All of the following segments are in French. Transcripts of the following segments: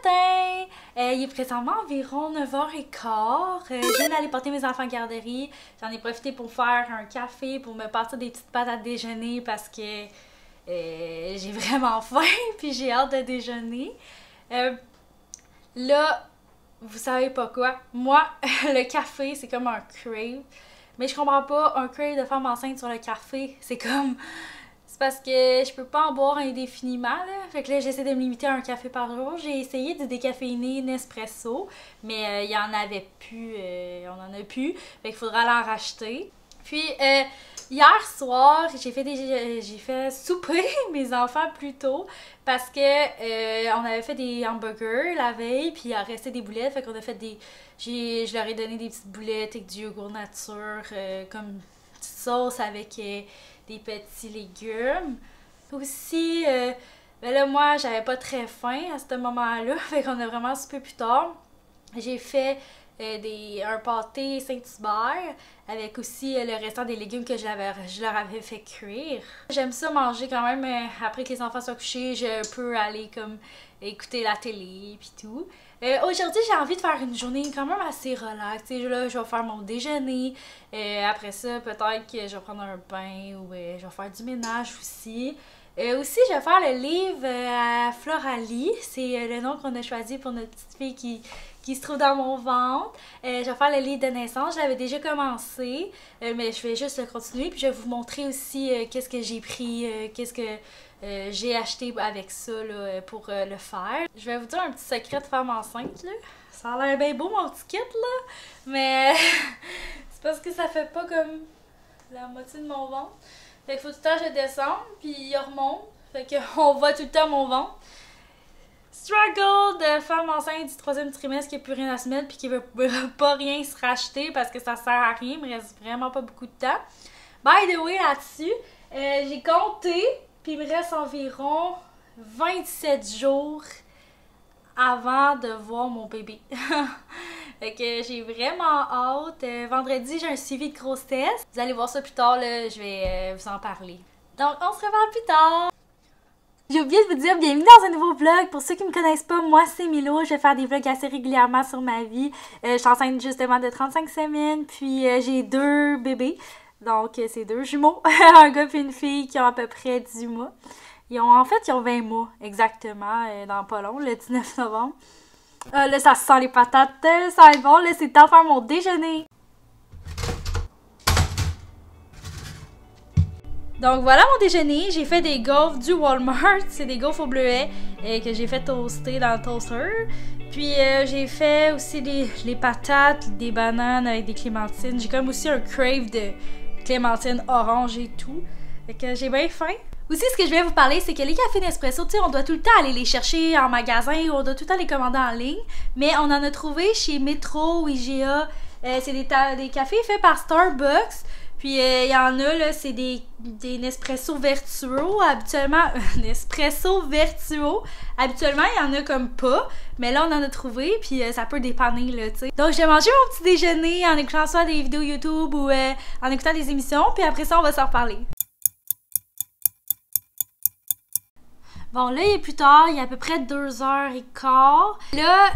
matin! Il est présentement environ 9h15. Je viens d'aller porter mes enfants en garderie. J'en ai profité pour faire un café, pour me partir des petites pâtes à déjeuner parce que j'ai vraiment faim puis j'ai hâte de déjeuner. Là, vous savez pas quoi. Moi, le café, c'est comme un crave. Mais je comprends pas un crave de femme enceinte sur le café. C'est comme... C'est parce que je peux pas en boire indéfiniment, là. Fait que là, j'essaie de me limiter à un café par jour. J'ai essayé de décaféiner Nespresso, mais il y en avait plus. On en a plus. Fait qu'il faudra l'en racheter. Puis, hier soir, j'ai fait souper mes enfants plus tôt parce que on avait fait des hamburgers la veille, puis il en restait des boulettes. Fait qu'on a fait des... Je leur ai donné des petites boulettes avec du yogourt nature, comme petite sauce avec... des petits légumes. Aussi, ben là, moi, j'avais pas très faim à ce moment-là, fait qu'on a vraiment soupé plus tard. J'ai fait un pâté Saint-Hubert avec aussi le restant des légumes que je leur avais fait cuire. J'aime ça manger quand même, après que les enfants soient couchés, je peux aller comme écouter la télé puis tout. Aujourd'hui, j'ai envie de faire une journée quand même assez relax. Là, je vais faire mon déjeuner. Après ça, peut-être que je vais prendre un bain ou je vais faire du ménage aussi. Aussi, je vais faire le livre à Floralie. C'est le nom qu'on a choisi pour notre petite fille qui se trouve dans mon ventre. Je vais faire le livre de naissance. Je l'avais déjà commencé, mais je vais juste le continuer. Puis je vais vous montrer aussi qu'est-ce que j'ai pris, qu'est-ce que j'ai acheté avec ça là, pour le faire. Je vais vous dire un petit secret de femme enceinte, là. Ça a l'air bien beau mon petit kit, là, mais c'est parce que ça fait pas comme la moitié de mon ventre. Fait qu'il faut tout le temps que je descende, puis il remonte. Fait qu'on voit tout le temps mon ventre. Struggle de femme enceinte du 3e trimestre qui n'a plus rien à se mettre puis qui veut pas rien se racheter parce que ça sert à rien. Il me reste vraiment pas beaucoup de temps. By the way, là-dessus, j'ai compté, puis il me reste environ 27 jours avant de voir mon bébé. Fait que j'ai vraiment hâte. Vendredi, j'ai un suivi de grossesse. Vous allez voir ça plus tard, là, je vais vous en parler. Donc, on se revoit plus tard! J'ai oublié de vous dire bienvenue dans un nouveau vlog. Pour ceux qui me connaissent pas, moi c'est Milo. Je vais faire des vlogs assez régulièrement sur ma vie. Je suis enceinte justement de 35 semaines, puis j'ai 2 bébés. Donc c'est 2 jumeaux, un gars et une fille qui ont à peu près 18 mois. Ils ont 20 mois exactement, dans pas long, le 19 novembre. Là ça sent les patates, ça va être bon. Là c'est le temps de faire mon déjeuner. Donc voilà mon déjeuner, j'ai fait des gaufres du Walmart, c'est des gaufres au bleuet que j'ai fait toaster dans le toaster. Puis j'ai fait aussi les patates, des bananes avec des clémentines. J'ai comme aussi un crave de clémentines orange et tout. Fait que j'ai bien faim. Aussi, ce que je vais vous parler, c'est que les cafés Nespresso, tu sais, on doit tout le temps aller les chercher en magasin ou on doit tout le temps les commander en ligne. Mais on en a trouvé chez Metro ou IGA. C'est des cafés faits par Starbucks. Puis il y en a, là, c'est des Nespresso Vertuo, habituellement, Nespresso Vertuo, habituellement, il y en a comme pas, mais là, on en a trouvé, puis ça peut dépanner, là, tu sais. Donc, j'ai mangé mon petit déjeuner en écoutant soit des vidéos YouTube ou en écoutant des émissions, puis après ça, on va s'en reparler. Bon, là, il est plus tard, il y a à peu près 2h15. Là,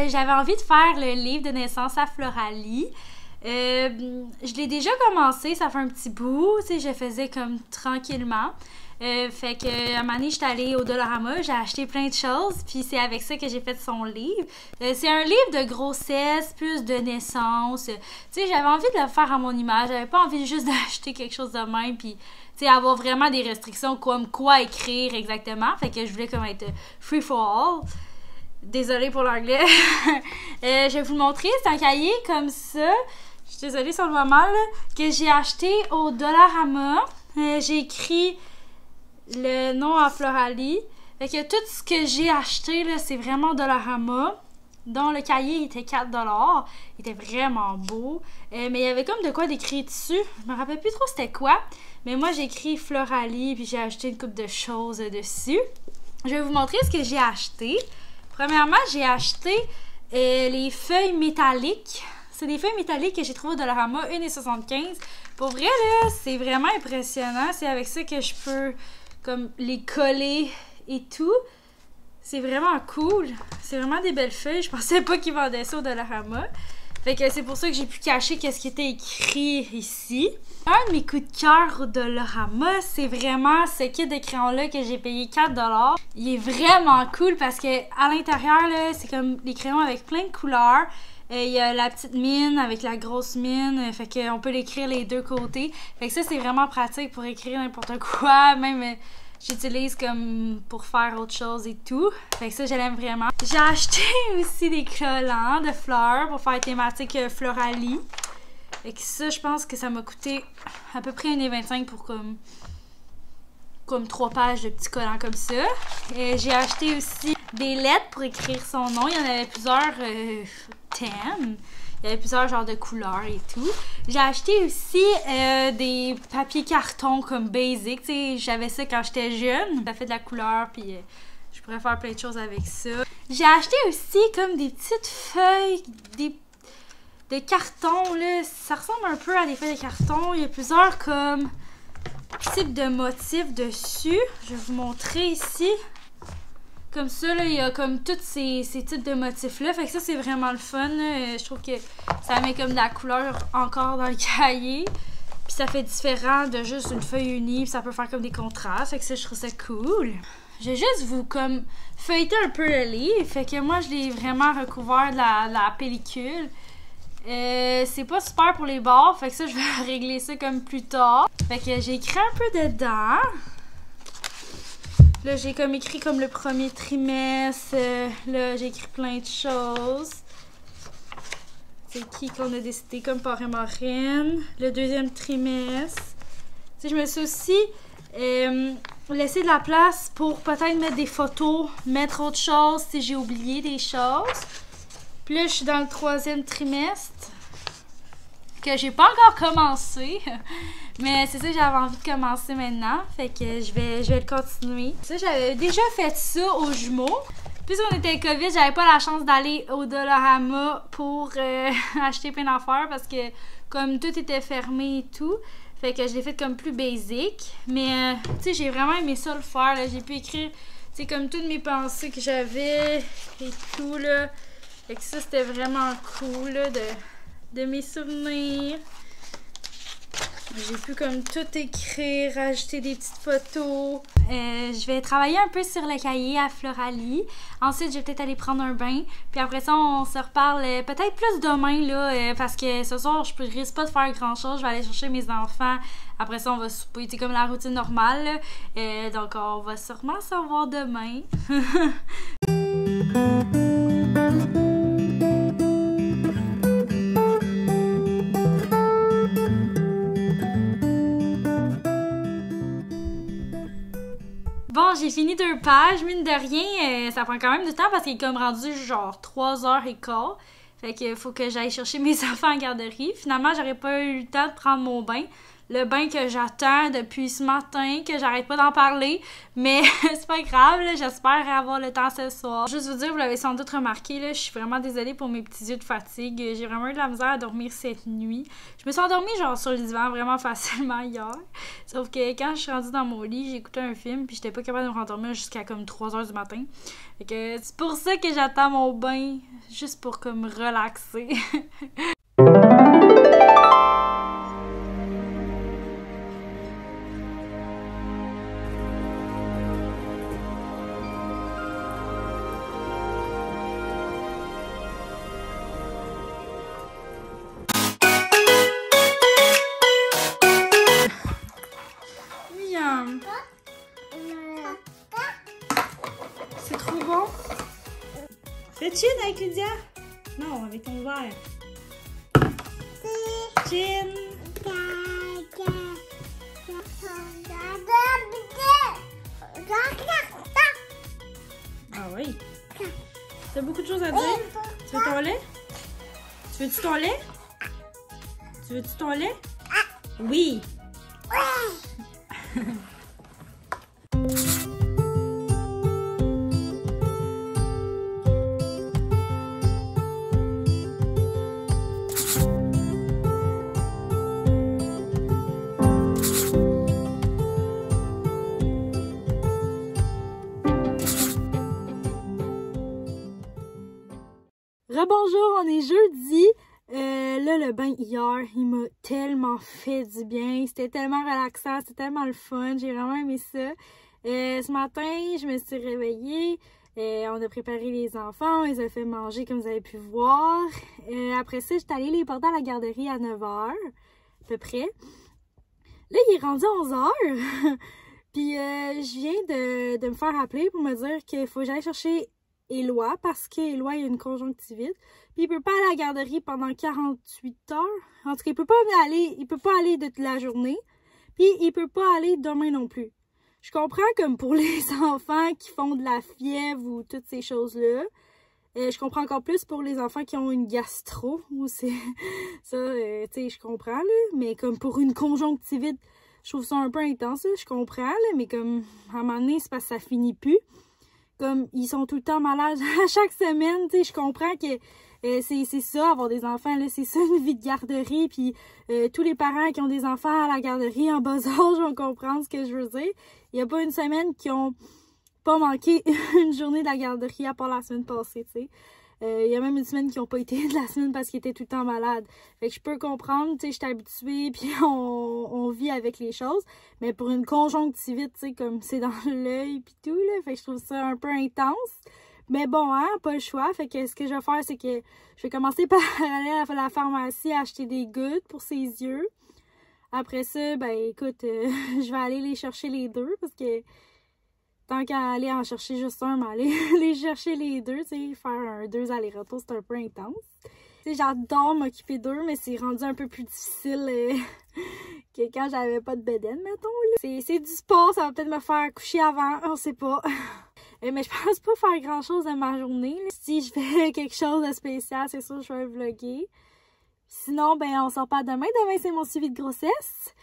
j'avais envie de faire le livre de naissance à Floralie. Je l'ai déjà commencé, ça fait un petit bout, tu sais, je faisais comme tranquillement. Fait que à un moment donné, j'étais allée au Dollarama, j'ai acheté plein de choses, puis c'est avec ça que j'ai fait son livre. C'est un livre de grossesse, plus de naissance. Tu sais, j'avais envie de le faire à mon image, j'avais pas envie juste d'acheter quelque chose de même, puis tu sais, avoir vraiment des restrictions comme quoi écrire exactement. Fait que je voulais comme être free for all. Désolée pour l'anglais. Je vais vous le montrer, c'est un cahier comme ça. Je suis désolée sur le moment, là, que j'ai acheté au Dollarama. J'ai écrit le nom à Floralie. Fait que tout ce que j'ai acheté, là, c'est vraiment Dollarama. Dont le cahier était 4 $. Il était vraiment beau. Mais il y avait comme de quoi d'écrire dessus. Je me rappelle plus trop c'était quoi. Mais moi, j'ai écrit Floralie, puis j'ai acheté une couple de choses dessus. Je vais vous montrer ce que j'ai acheté. Premièrement, j'ai acheté les feuilles métalliques. C'est des feuilles métalliques que j'ai trouvées au Dollarama, 1,75 $. Pour vrai, là, c'est vraiment impressionnant. C'est avec ça que je peux comme les coller et tout. C'est vraiment cool. C'est vraiment des belles feuilles. Je pensais pas qu'ils vendaient ça au Dollarama. Fait que c'est pour ça que j'ai pu cacher qu'est-ce qui était écrit ici. Un de mes coups de cœur au Dollarama, c'est vraiment ce kit de crayons-là que j'ai payé 4$. Il est vraiment cool parce que à l'intérieur, c'est comme des crayons avec plein de couleurs. Il y a la petite mine avec la grosse mine, fait qu'on peut l'écrire les deux côtés. Fait que ça, c'est vraiment pratique pour écrire n'importe quoi, même j'utilise comme pour faire autre chose et tout. Fait que ça, je l'aime vraiment. J'ai acheté aussi des collants de fleurs pour faire thématique Floralie. Fait que ça, je pense que ça m'a coûté à peu près 1,25 pour comme 3 pages de petits collants comme ça. Et j'ai acheté aussi des lettres pour écrire son nom. Il y en avait plusieurs thèmes. Il y avait plusieurs genres de couleurs et tout. J'ai acheté aussi des papiers carton comme basic. Tu sais, j'avais ça quand j'étais jeune. Ça fait de la couleur, puis je pourrais faire plein de choses avec ça. J'ai acheté aussi comme des petites feuilles, de carton, là. Ça ressemble un peu à des feuilles de carton. Il y a plusieurs comme types de motifs dessus. Je vais vous montrer ici. Comme ça, là, il y a comme tous ces types de motifs-là. Fait que ça, c'est vraiment le fun. Je trouve que ça met comme de la couleur encore dans le cahier. Puis ça fait différent de juste une feuille unie. Puis ça peut faire comme des contrastes. Fait que ça, je trouve ça cool. Je vais juste vous comme feuilleter un peu le livre. Fait que moi, je l'ai vraiment recouvert de la pellicule. C'est pas super pour les bords. Fait que ça, je vais régler ça comme plus tard. Fait que j'ai écrit un peu dedans. Là, j'ai comme écrit comme le premier trimestre. Là, j'ai écrit plein de choses. C'est qui qu'on a décidé comme parrain marraine. Le deuxième trimestre. Tu sais, je me suis aussi laissé de la place pour peut-être mettre des photos, mettre autre chose si j'ai oublié des choses. Puis là, je suis dans le troisième trimestre. Que j'ai pas encore commencé. Mais c'est ça que j'avais envie de commencer maintenant. Fait que je vais le continuer. Ça, j'avais déjà fait ça aux jumeaux. Puisqu'on était COVID, j'avais pas la chance d'aller au Dollarama pour acheter plein d'affaires parce que comme tout était fermé et tout. Fait que je l'ai fait comme plus basic. Mais tu sais, j'ai vraiment aimé ça le faire. J'ai pu écrire, tu sais, comme toutes mes pensées que j'avais et tout là. Fait que ça, c'était vraiment cool là, de mes souvenirs. J'ai pu comme tout écrire, ajouter des petites photos. Je vais travailler un peu sur le cahier à Floralie. Ensuite, je vais peut-être aller prendre un bain. Puis après ça, on se reparle peut-être plus demain, là, parce que ce soir, je risque pas de faire grand-chose. Je vais aller chercher mes enfants. Après ça, on va souper. C'est comme la routine normale. Donc, on va sûrement se revoir demain. Bon, j'ai fini 2 pages, mine de rien, ça prend quand même du temps parce qu'il est comme rendu genre 3h15. Fait qu'il faut que j'aille chercher mes enfants en garderie. Finalement, j'aurais pas eu le temps de prendre mon bain. Le bain que j'attends depuis ce matin, que j'arrête pas d'en parler. Mais c'est pas grave, j'espère avoir le temps ce soir. Juste vous dire, vous l'avez sans doute remarqué, là, je suis vraiment désolée pour mes petits yeux de fatigue. J'ai vraiment eu de la misère à dormir cette nuit. Je me suis endormie genre sur le divan vraiment facilement hier. Sauf que quand je suis rendue dans mon lit, j'ai écouté un film puis j'étais pas capable de me rendormir jusqu'à comme 3h du matin. Fait que c'est pour ça que j'attends mon bain, juste pour comme relaxer. C'est trop bon. Fais chin avec Lydia. Non, avec ton verre. Chin. Ah oui. T'as beaucoup de choses à dire. Tu veux ton lait? Tu veux-tu ton lait? Tu veux-tu ton lait? Oui. Rebonjour, on est jeudi. Là, le bain hier, il m'a tellement fait du bien. C'était tellement relaxant, c'était tellement le fun. J'ai vraiment aimé ça. Ce matin, je me suis réveillée. On a préparé les enfants, on les a fait manger comme vous avez pu voir. Après ça, j'étais allée les porter à la garderie à 9h, à peu près. Là, il est rendu 11h. Puis, je viens de me faire appeler pour me dire qu'il faut que j'aille chercher Éloi parce qu'Éloi il a une conjonctivite. Puis il peut pas aller à la garderie pendant 48 heures. En tout cas, il peut pas aller de toute la journée. Puis il peut pas aller demain non plus. Je comprends comme pour les enfants qui font de la fièvre ou toutes ces choses-là. Je comprends encore plus pour les enfants qui ont une gastro ou c'est ça, tu sais, je comprends là. Mais comme pour une conjonctivite, je trouve ça un peu intense. Là. Je comprends là, mais comme à un moment donné, c'est parce que ça finit plus. Comme ils sont tout le temps malades à chaque semaine, tu sais, je comprends que c'est ça, avoir des enfants, là, c'est ça une vie de garderie, puis tous les parents qui ont des enfants à la garderie en bas âge vont comprendre ce que je veux dire. Il n'y a pas une semaine qui ont pas manqué une journée de la garderie à part la semaine passée, tu sais. Il y a même une semaine qui n'ont pas été de la semaine parce qu'ils étaient tout le temps malades. Fait que je peux comprendre, tu sais, je suis habituée, puis on vit avec les choses. Mais pour une conjonctivite, tu sais, comme c'est dans l'œil puis tout, là, fait que je trouve ça un peu intense. Mais bon, hein, pas le choix. Fait que ce que je vais faire, c'est que je vais commencer par aller à la pharmacie acheter des gouttes pour ses yeux. Après ça, ben écoute, je vais aller les chercher les deux parce que tant qu'à aller en chercher juste un, mais aller les chercher les deux, tu sais, faire 2 allers-retours, c'est un peu intense. Tu sais, j'adore m'occuper d'eux, mais c'est rendu un peu plus difficile que quand j'avais pas de bedaine, mettons. C'est du sport, ça va peut-être me faire coucher avant, on sait pas. Mais je pense pas faire grand-chose de ma journée. Là. Si je fais quelque chose de spécial, c'est sûr que je vais vlogger. Sinon, ben on sort pas demain. Demain, c'est mon suivi de grossesse.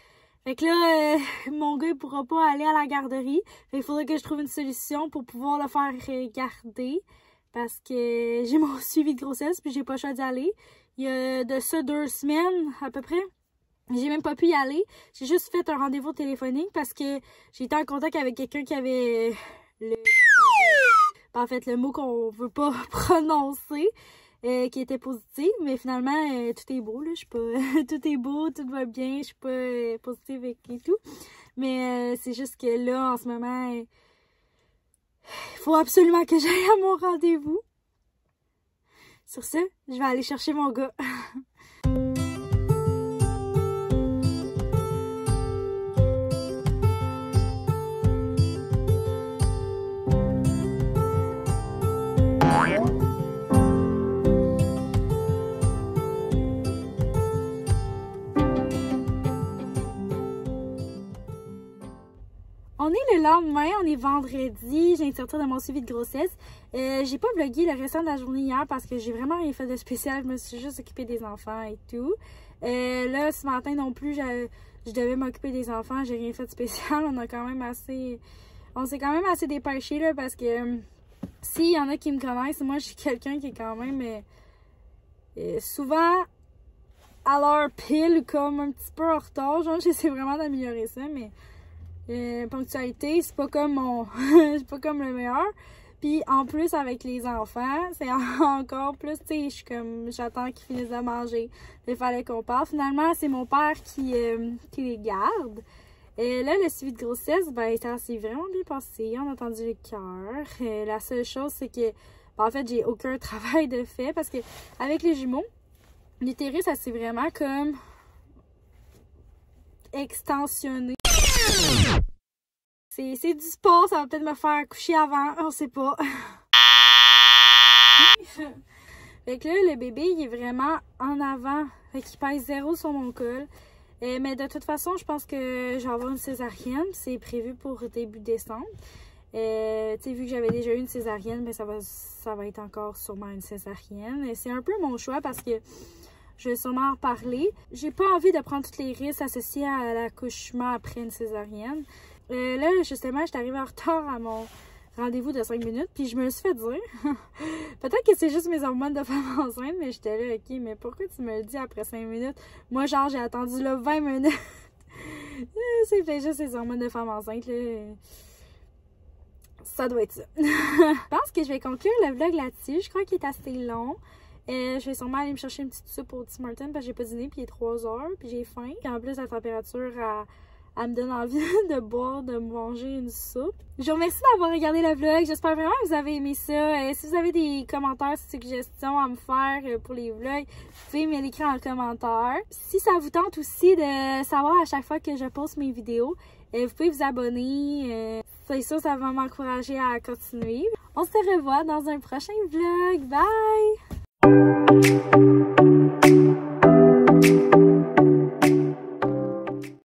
Fait que là, mon gars, il pourra pas aller à la garderie. Fait qu'il faudrait que je trouve une solution pour pouvoir le faire garder. Parce que j'ai mon suivi de grossesse, puis j'ai pas le choix d'y aller. Il y a de ça 2 semaines, à peu près. J'ai même pas pu y aller. J'ai juste fait un rendez-vous téléphonique parce que j'ai été en contact avec quelqu'un qui avait en fait, le mot qu'on veut pas prononcer. Qui était positive, mais finalement, tout est beau, là, je suis pas... tout est beau, tout va bien, je suis pas positive et tout. Mais c'est juste que là, en ce moment, il faut absolument que j'aille à mon rendez-vous. Sur ce, je vais aller chercher mon gars. On est le lendemain, on est vendredi, je viens de sortir de mon suivi de grossesse. J'ai pas vlogué le restant de la journée hier parce que j'ai vraiment rien fait de spécial, je me suis juste occupée des enfants et tout. Là, ce matin non plus, je devais m'occuper des enfants, j'ai rien fait de spécial, on s'est quand même assez dépêché là parce que s'il y en a qui me connaissent, moi je suis quelqu'un qui est quand même souvent à l'heure pile, comme un petit peu en retard, genre j'essaie vraiment d'améliorer ça, mais ponctualité, c'est pas comme c'est pas comme le meilleur. Puis en plus avec les enfants, c'est encore plus, tu sais, je suis comme j'attends qu'ils finissent de manger. Il fallait qu'on parte. Finalement, c'est mon père qui les garde. Et là, le suivi de grossesse, ben ça s'est vraiment bien passé. On a entendu le cœur. La seule chose, c'est que en fait, j'ai aucun travail de fait parce que avec les jumeaux, l'utérus, ça s'est vraiment comme extensionné. C'est du sport, ça va peut-être me faire coucher avant, on sait pas. Fait que là, le bébé, il est vraiment en avant. Fait qu'il pèse 0 sur mon col. Mais de toute façon, je pense que je vais avoir une césarienne. C'est prévu pour début décembre. Tu sais, vu que j'avais déjà eu une césarienne, mais ça va être encore sûrement une césarienne. C'est un peu mon choix parce que je vais sûrement en reparler. J'ai pas envie de prendre tous les risques associés à l'accouchement après une césarienne. Là, justement, j'étais arrivée en retard à mon rendez-vous de 5 minutes, puis je me suis fait dire, peut-être que c'est juste mes hormones de femme enceinte, mais j'étais là, ok, mais pourquoi tu me le dis après 5 minutes? Moi, genre, j'ai attendu là 20 minutes. C'est fait juste les hormones de femme enceinte, là. Ça doit être ça. Je pense que je vais conclure le vlog là-dessus. Je crois qu'il est assez long. Je vais sûrement aller me chercher une petite soupe au Tim Hortons parce que j'ai pas dîné, puis il est 3h, puis j'ai faim. Puis en plus, la température, elle me donne envie de boire, de manger une soupe. Je vous remercie d'avoir regardé le vlog. J'espère vraiment que vous avez aimé ça. Si vous avez des commentaires, suggestions à me faire pour les vlogs, vous pouvez me l'écrire en commentaire. Si ça vous tente aussi de savoir à chaque fois que je poste mes vidéos, vous pouvez vous abonner. C'est sûr, ça va m'encourager à continuer. On se revoit dans un prochain vlog. Bye!